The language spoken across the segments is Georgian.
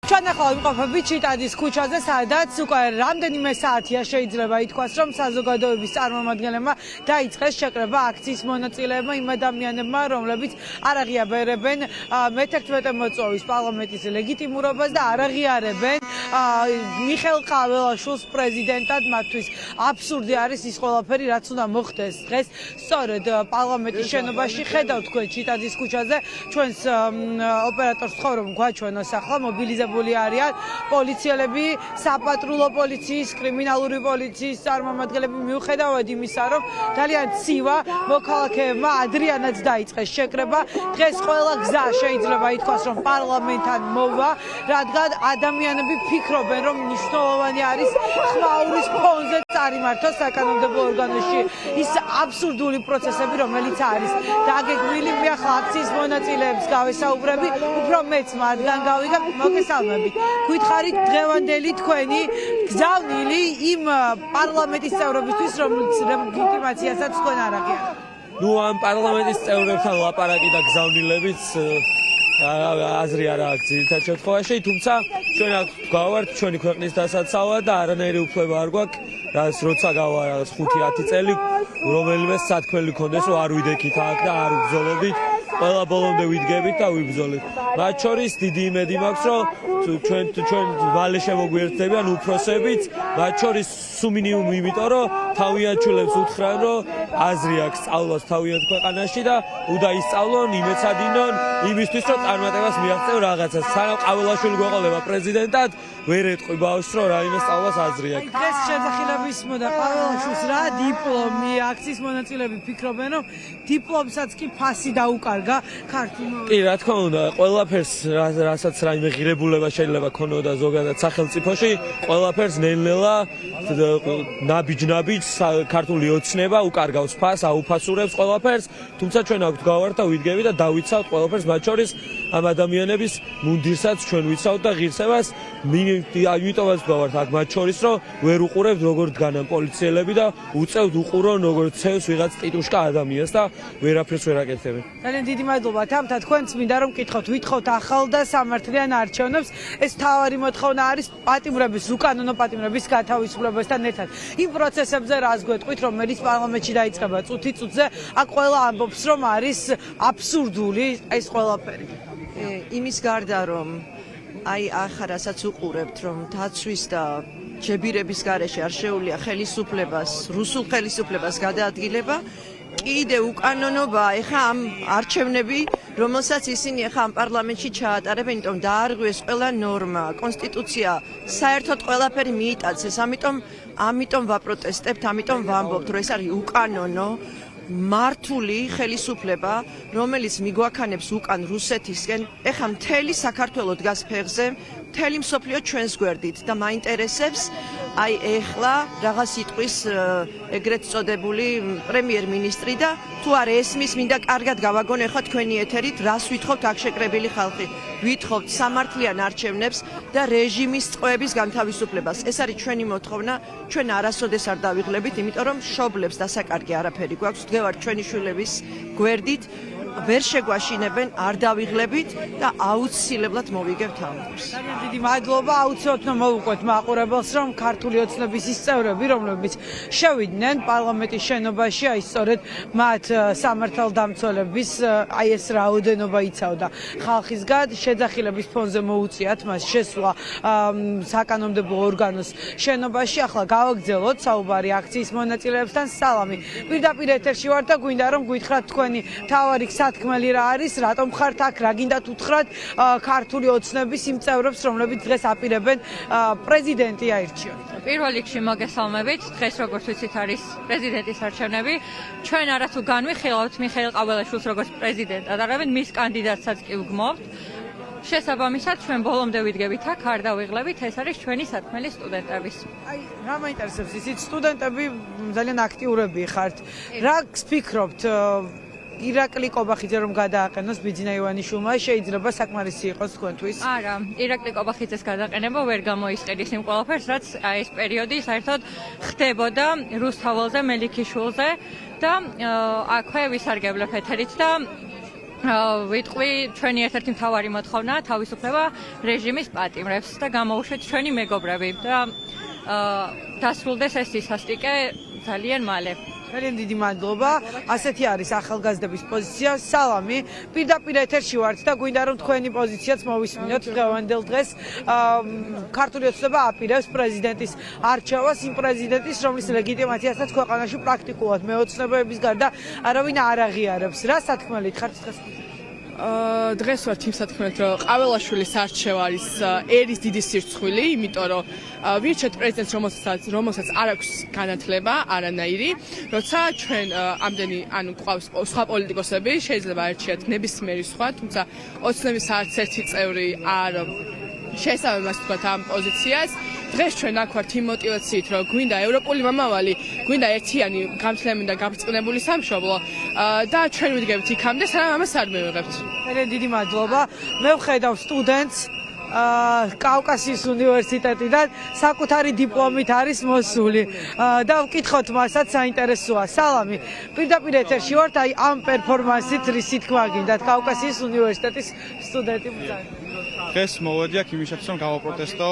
ჩვენ ახლა ვიმყოფებით ჩიტადის ქუჩაზე, სადაც უკვე რამდენიმე საათია შეიძლება ითქვას, რომ საზოგადოების წარმომადგენლებმა დაიწყეს შეკრება აქციის მონაწილეებმა იმ ადამიანებმა, რომლებიც არ აღიარებენ მე-11 მოწვევის პარლამენტის ლეგიტიმურობას და არ აღიარებენ მიხეილ ყაველაშვილს პრეზიდენტად. მათთვის აბსურდი არის ის ყველაფერი, რაც უნდა მოხდეს დღეს სწორედ პარლამენტის შენობაში. ხედავთ თქვენ ჩიტადის ქუჩაზე ჩვენს ოპერატორს ხო რომ გვაჩვენოს ახლა მობილიზებული არიან პოლიციელები, საპატრულო პოლიციის, კრიმინალური პოლიციის წარმომადგენლები. მიუხედავად იმისა, რომ ძალიან ცივა მოქალაქეებმა ადრიანად დაიწყეს შეკრება, დღეს ყველა გზა შეიძლება ითქვას, რომ პარლამენტთან მოვა, რადგან ადამიანები ფიქრობენ, რომ მნიშვნელოვანი არის ხმაურის ფონზე წარიმართოს საკანონმდებლო ორგანოში ის აბსურდული პროცესები, რომელიც არის დაგეგმილი. მე ახლა აქციის მონაწილეებს გავესაუბრები, უფრო მეც მათგან გავიგებ. მოგესალმებით. გვითხარით დღევანდელი თქვენი გზავნილი იმ პარლამენტის წევრებისთვის, რომლის ლეგიტიმაციასაც თქვენ არ აღიარებთ. ნუ ამ პარლამენტის წევრებთან ლაპარაკი და გზავნილებით აზრი არ აქვს ძირითად შემთხვევაში, თუმცა ჩვენ აქ გავართ ჩვენი ქვეყნის დასაცავად და არანაირი უფლება არ გვაქვს, რაც როცა გავა 5-10 წელი რომელიმე სათქმელი ქონდეს, რომ არ ვიდექით აქ და არ ვბრძოლებით. ყველა ბოლომდე ვიდგებით და ვიბრძოლით. მათ შორის დიდი იმედი მაქვს, რომ ჩვენ მალე შემოგვიერთდებიან უფროსებით, მათ შორის სუმინიმუმ იმიტომ, რომ თავიანჩულებს უთხრან, რომ აზრი აქვს სწავლას თავიანთ ქვეყანაში და უნდა ისწავლონ, იმეცადინონ იმისთვის, რომ წარმატებას მიაღწევ რაღაცას. სანამ ყაველაშვილი გვეყოლება პრეზიდენტად, ვერ ეტყვი ბავშვს, რომ რაიმე სწავლას აზრი აქვს. დღეს შეძახილების მოდა ყაველაშვილს რა დიპლომი, აქციის მონაწილეები ფიქრობენ, რომ დიპლომსაც კი ფასი დაუკარგა ქართულმა. კი, რა თქმა უნდა, ყველაფერს რასაც რაიმე ღირებულება შეიძლება ქონოდა ზოგადად სახელმწიფოში, ყველაფერს ნელ-ნელა ნაბიჯ-ნაბიჯ ქართული ოცნება უკარგავს ფას, აუფასურებს ყველაფერს, თუმცა ჩვენ აქვთ გავართ და ვიდგები და დავიცავთ ყველაფერს, მათ შორის ამ ადამიანების მუნდირსაც ჩვენ ვიცავთ და ღირსებას, იმიტომაც გავართ აქ მათ შორის, რომ ვერ უყურებთ როგორ დგანან პოლიციელები და უწევთ უყურონ როგორ ცევს ვიღაც ტიტუშკა ადამიანს და ვერაფერს ვერ აკეთებენ. ძალიან დიდი მადლობა თამთა, თქვენც მინდა რომ ვითხოვთ ახალ და სამართლიან არჩევნებს. ეს თავარი მოთხოვნა არის პატიმრების, უკანონო პატიმრების გათავისუფლებასთან ერთად. იმ პროცესებზე რას გვეტყვით, რომ მერის პარლამენტში დაიწყება წუთი-წუთზე, აქ ყველა ამბობს, რომ არის აბსურდული ეს ყველაფერი. იმის გარდა რომ აი ახლა რასაც უყურებთ, რომ დაცვის და ჯებირების გარეშე არ შეუძლია ხელისუფლებას, რუსულ ხელისუფლებას გადაადგილება, კიდე უკანონობა ეხა ამ არჩევნები, რომელსაც ისინი ეხა ამ პარლამენტში ჩაატარებენ, იმიტომ დაარღვიეს ყველა ნორმა, კონსტიტუცია, საერთოდ ყველაფერი მიიტაცეს, ამიტომ ვაპროტესტებთ, ამიტომ ვამბობთ, რომ ეს არის უკანონო მართული ხელისუფლება, რომელიც მიგვაქანებს უკან რუსეთისკენ, ეხა მთელი საქართველო დგას ფეხზე, მთელი მსოფლიო ჩვენს გვერდით და მაინტერესებს აი ეხლა რაღაც სიტყვის ეგრეთ წოდებული პრემიერ-მინისტრი და თუ არ ესმის, მინდა კარგად გავაგონ ეხლა თქვენი ეთერით, რას ვითხოვთ აქ შეკრებილი ხალხი. ვითხოვთ სამართლიან არჩევნებს და რეჟიმის წყოების განთავისუფლებას. ეს არის ჩვენი მოთხოვნა, ჩვენ არასოდეს არ დავიღლებით, იმიტომ რომ მშობლებს დასაკარგი არაფერი გვაქვს, ვდგევართ ჩვენი შვილების გვერდით, ვერ შეგვაშინებენ, არ დავიღლებით და აუცილებლად მოვიგებთ ამბავს. ძალიან დიდი მადლობა, აუცილებლად მოვუყვეთ მაყურებელს, რომ ქართული ოცნების ის წევრები, რომლებიც შევიდნენ პარლამენტის შენობაში, აი სწორედ მათ სამართალდამცველების აი ეს რაოდენობა იცავდა ხალხისგან, შეძახილების ფონზე მოუწიათ მას შესვლა საკანონმდებლო ორგანოს შენობაში. ახლა გავაგრძელოთ საუბარი აქციის მონაწილეებთან. სალამი. პირდაპირ ეთერში ვარ და გვინდა რომ გითხრათ თქვენი თავარი სათქმელი რა არის, რატომ ხართ აქ, რა გინდათ უთხრათ ქართული ოცნების იმ წევრებს, რომლებიც დღეს აპირებენ პრეზიდენტი აირჩიონ. პირველ რიგში მოგესალმებით. დღეს როგორც ვიცით არის პრეზიდენტის არჩევნები. ჩვენ არათუ განვიხილავთ მიხეილ ყაველაშვილს როგორც პრეზიდენტად, არამედ მის კანდიდატსაც კი ვგმობთ. შესაბამისად ჩვენ ბოლომდე ვიდგებით აქ, არ დავიღლებით, ეს არის ჩვენი სათქმელი სტუდენტების. აი, რა მაინტერესებს ისიც სტუდენტები ძალიან აქტიურები ხართ. რა გფიქრობთ ირაკლი ყობახიძე რომ გადააყენოს ბიძინა ივანიშვილმა, შეიძლება საკმარისი იყოს თქვენთვის? არა, ირაკლი ყობახიძეს გადაყენება ვერ გამოისყიდის იმ ყველაფერს, რაც ეს პერიოდი საერთოდ ხდებოდა რუსთაველზე, მელიქიშვილზე და აქვე ვისარგებლებ ეთერით და ვიტყვი ჩვენი ერთ-ერთი მთავარი მოთხოვნა თავისუფლება რეჟიმის პატიმრებს და გამოუშვით ჩვენი მეგობრები და დასრულდეს ეს სისასტიკე ძალიან მალე. ძალიან დიდი მადლობა. ასეთი არის ახალგაზრდების პოზიცია. სალამი. პირდაპირ ეთერში ვართ და გვინდა რომ თქვენი პოზიციაც მოვისმინოთ დღევანდელ დღეს. ქართული ოცნება აპირებს პრეზიდენტის არჩევას, იმ პრეზიდენტის, რომლის ლეგიტიმაციასაც ქვეყანაში პრაქტიკულად მეოცნებების გარდა არავინ არ აღიარებს. რა სათქმელით ხართ დღეს? დღეს ვართ იმ სათქმელით, რომ ყაველაშვილის არჩევა არის ერის დიდი სირცხვილი, იმიტომ რომ ვირჩევთ პრეზიდენტს, რომელსაც არ აქვს განათლება არანაირი, როცა ჩვენ ამდენი გვყავს სხვა პოლიტიკოსები, შეიძლება არჩიათ ნებისმიერი სხვა, თუმცა ოცნების არც ერთი წევრი არ შესაბამას თქვათ ამ პოზიციას. დღეს ჩვენ აქ ვართ იმ მოტივაციით, რომ გვინდა ევროპული მომავალი, გვინდა ერთიანი, გამძლეამი და გაბრწყინებული სამშობლო და ჩვენ ვიდგებით იქამდე, სანამ ამას არ მივიღებთ. ძალიან დიდი მადლობა. მე ვხედავ სტუდენტს კავკასიის უნივერსიტეტიდან საკუთარი დიპლომით არის მოსული და ვკითხოთ მასაც საინტერესოა. სალამი. პირდაპირ ეთერში ვართ აი ამ პერფორმანსით რისი თქმა გინდათ კავკასიის უნივერსიტეტის სტუდენტი ბრძანა. დღეს მოვედი აქ იმისათვის, რომ გავაპროტესტო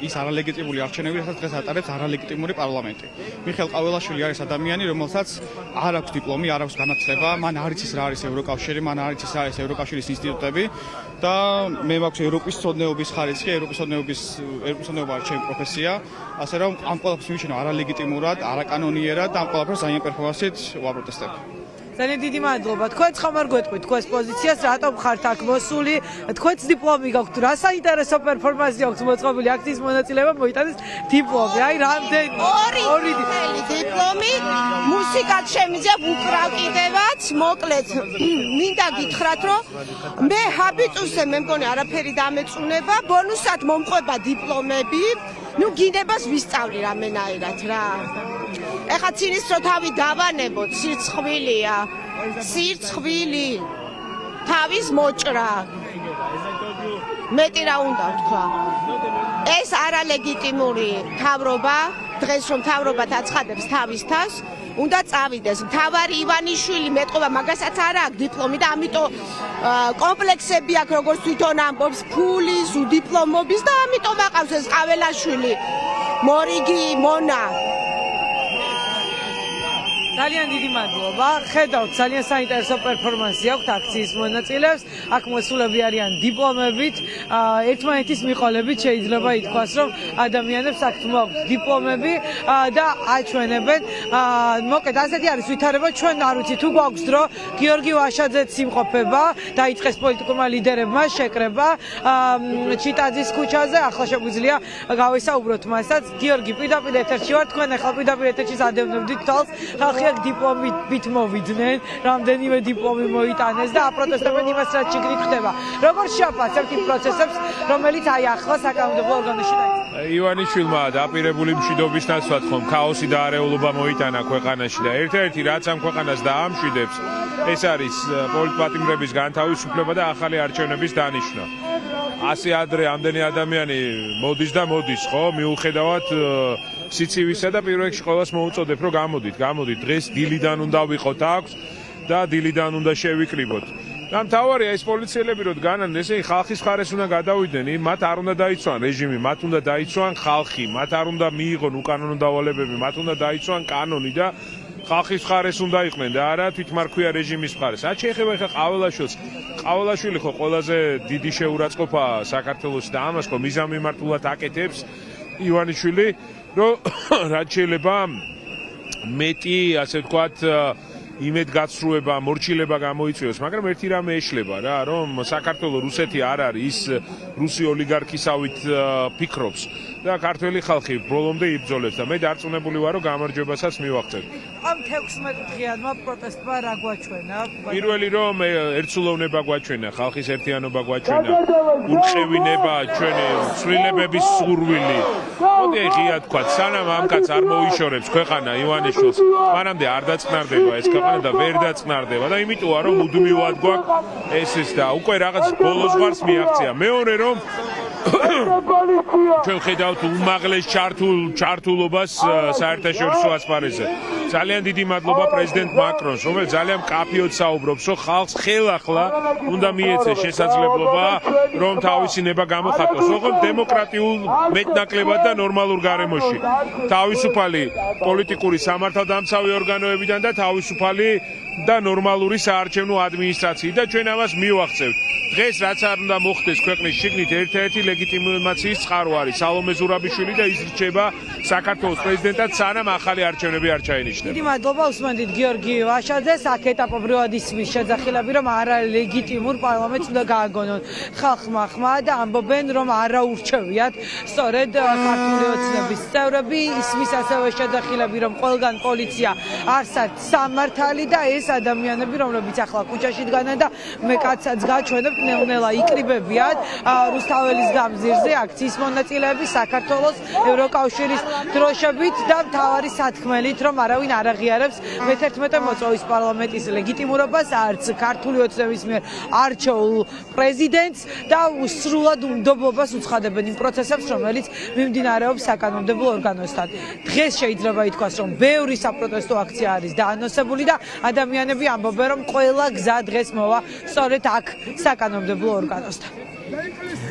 ის არალეგიტიმური არჩევნები, რასაც დღეს ატარებს არალეგიტიმური პარლამენტი. მიხეილ ყაველაშვილი არის ადამიანი, რომელსაც არ აქვს დიპლომი, არ აქვს განათლება, მან არ იცის რა არის ევროკავშირი, მან არ იცის რა არის ევროკავშირის ინსტიტუტები და მე მაქვს ევროპის ცოდნეობის ხარისხი, ევროპის ცოდნეობა არის ჩემი პროფესია, ასე რომ ამ ყველაფერს მივიჩნევ არალეგიტიმურად, არაკანონიერად და ამ ყველაფერს ძალიან პერფორმანსით ვაპროტესტებ. ძალიან დიდი მადლობა. თქვენც ხომ არ გვეტყვით თქვენს პოზიციას, რატომ ხართ აქ მოსული? თქვენც დიპლომი გაქვთ, რა საინტერესო პერფორმანსი აქვს მოწყობილი აქციის მონაწილეობა მოიტანეს დიპლომი. აი რამდენი? ორი დიპლომი, მუსიკაც შემიძლია უკრავ კიდევაც, მოკლედ მინდა გითხრათ, რომ მე ჰაბიტუსზე მე მგონი არაფერი დამეწუნება, ბონუსად მომყვება დიპლომები, ნუ გინებას ვისწავლი რამენაირად რა. ეხლა ცინის რო თავი დავანებოთ, სირცხვილია, სირცხვილი, თავის მოჭრა. მეტი რა უნდა ვთქვა. ეს არალეგიტიმური მთავრობა, დღეს რომ მთავრობად აცხადებს თავის თავს, უნდა წავიდეს. მთავარი ივანიშვილი მეტყობა მაგასაც არ აქვს დიპლომი და ამიტომ კომპლექსები აქვს, როგორც თვითონ ამბობს, ფულის, უდიპლომობის და ამიტომ აყავს ეს ყაველაშვილი. მორიგი მონა. ძალიან დიდი მადლობა. ხედავთ ძალიან საინტერესო პერფორმანსი აქვს აქციის მონაწილეებს. აქ მოსულები არიან დიპლომებით, ერთმანეთის მიყოლებით შეიძლება ითქვას, რომ ადამიანებს აქ მოაქვს დიპლომები და აჩვენებენ. მოკლედ ასეთი არის ვითარება, ჩვენ არ ვიცით თუ გვაქვს დრო გიორგი ვაშაძეც იმყოფება, დაიწყეს პოლიტიკურმა ლიდერებმა შეკრება ჩიტაძის ქუჩაზე, ახლა შეგვიძლია გავესაუბროთ მასაც. გიორგი, პირდაპირ ეთერში ვარ, თქვენ ახლა პირდაპირ ეთერში ადევნებდით თვალს. ხალხი დიპლომით მოვიდნენ, რამდენიმე დიპლომი მოიტანეს და აპროტესტებენ იმას, რაც შიგნით ხდება. როგორ შეაფასებთ იმ პროცესებს, რომელიც აი ახლა საკანონმდებლო ორგანოში დაიწყო? ივანიშვილმა დაპირებული მშვიდობის ნაცვლად ხომ ქაოსი და არეულობა მოიტანა ქვეყანაში და ერთ-ერთი რაც ამ ქვეყანას დაამშვიდებს, ეს არის პოლიტპატიმრების განთავისუფლება და ახალი არჩევნების დანიშვნა. ასე ადრე ამდენი ადამიანი მოდის და მოდის, ხო? მიუხედავად სიცივისა და პირველ რიგში ყველას მოუწოდებ, რომ გამოდით. დღეს დილიდან უნდა ვიყოთ აქვს და დილიდან უნდა შევიკრიბოთ. და მთავარია ეს პოლიციელები რომ დგანან, ესე ხალხის მხარეს უნდა გადავიდნენ, მათ არ უნდა დაიცვან რეჟიმი, მათ უნდა დაიცვან ხალხი, მათ არ უნდა მიიღონ უკანონო დავალებები, მათ უნდა დაიცვან კანონი და ხალხის მხარეს უნდა იყვნენ და არა თვითმარქვია რეჟიმის მხარეს. რაც შეეხება ხა ყაველაშვილს, ყაველაშვილი ხო ყველაზე დიდი შეურაცხყოფაა საქართველოსი და ამას ხო მიზანმიმართულად აკეთებს ივანიშვილი, რომ რაც შეიძლება მეტი, ასე ვთქვათ, იმედგაცრუება, მორჩილება გამოიწვიოს, მაგრამ ერთი რამე ეშლება რა, რომ საქართველოს რუსეთი არ არის ის რუსი ოლიგარქისავით ფიქრობს და ქართველი ხალხი ბოლომდე იბრძოლებს და მე დარწმუნებული ვარ, რომ გამარჯვებასაც მივაღწევ. ამ 16 დღიანმა პროტესტმა რა გვაჩვენა? პირველი რომ ერთსულოვნება გვაჩვენა, ხალხის ერთიანობა გვაჩვენა, ურყევინება, ჩვენი ცვლილებების სურვილი. მოდი ღია თქვა, სანამ ამ კაცს არ მოიშორებს ქვეყანა ივანიშვილს, მანამდე არ დაწყნარდება ეს ქვეყანა და ვერ დაწყნარდება და იმიტოა რომ მუდმივად გვაქვს ეს და უკვე რაღაც ბოლო ზღვარს მიაღწია. მეორე რომ ჩვენ ხედავთ უმაღლეს ჩართულობას საერთაშორისო ასპარეზზე. ძალიან დიდი მადლობა პრეზიდენტ მაკრონს, რომელიც ძალიან მკაფიოდ საუბრობს, რომ ხალხს ხელახლა უნდა მიეცეს შესაძლებლობა, რომ თავისი ნება გამოხატოს, ოღონდ დემოკრატიულ მეტნაკლებად და ნორმალურ გარემოში. თავისუფალი პოლიტიკური სამართალდამცავი ორგანოებიდან და თავისუფალი და ნორმალური საარჩევნო ადმინისტრაციით და ჩვენ ამას მივახცევთ. დღეს რაც არ უნდა მოხდეს ქვეყნის შიგნით ერთ-ერთი ლეგიტიმაციის წყარო არის სალომე ზურაბიშვილი და იზრდება საქართველოს პრეზიდენტად სანამ ახალი არჩევნები არ ჩაენიშნება. დიდი მადლობა უსმენდით გიორგი ვაშაძეს, აქ ეტაპობრივად ისმის შეძახილები, რომ არალეგიტიმურ პარლამენტს უნდა გააგონონ ხალხმა ხმა და ამბობენ, რომ არა ურჩევიათ სწორედ ქართული ოცნების წევრები, ისმის ასევე შეძახილები, რომ ყველგან პოლიცია არსად სამართალი და ეს ადამიანები, რომლებიც ახლა ქუჩაში დგანან და მე კაცსაც გაჩვენებ ნელ-ნელა იკრიბებიან რუსთაველის გამზირზე აქციის მონაწილეები საქართველოს ევროკავშირის დროშებით და მთავარი სათქმელით, რომ არავინ არ აღიარებს მე-11 მოწვევის პარლამენტის ლეგიტიმურობას, არც ქართული ოცნების მიერ არჩეულ პრეზიდენტს და სრულად უნდობლობას უცხადებენ იმ პროცესებს, რომელიც მიმდინარეობს საკანონმდებლო ორგანოსთან. დღეს შეიძლება ითქვას, რომ ბევრი საპროტესტო აქცია არის დაანონსებული და ადამიანები ამბობენ, რომ ყველა გზა დღეს მოვა სწორედ აქ საკანონმდებლო ორგანოსთან.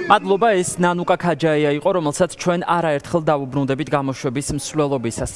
მადლობა, ეს ნანუკა ქაჯაია იყო, რომელსაც ჩვენ არაერთხელ დავუბრუნდებით გამოშვების მსვლელობისას.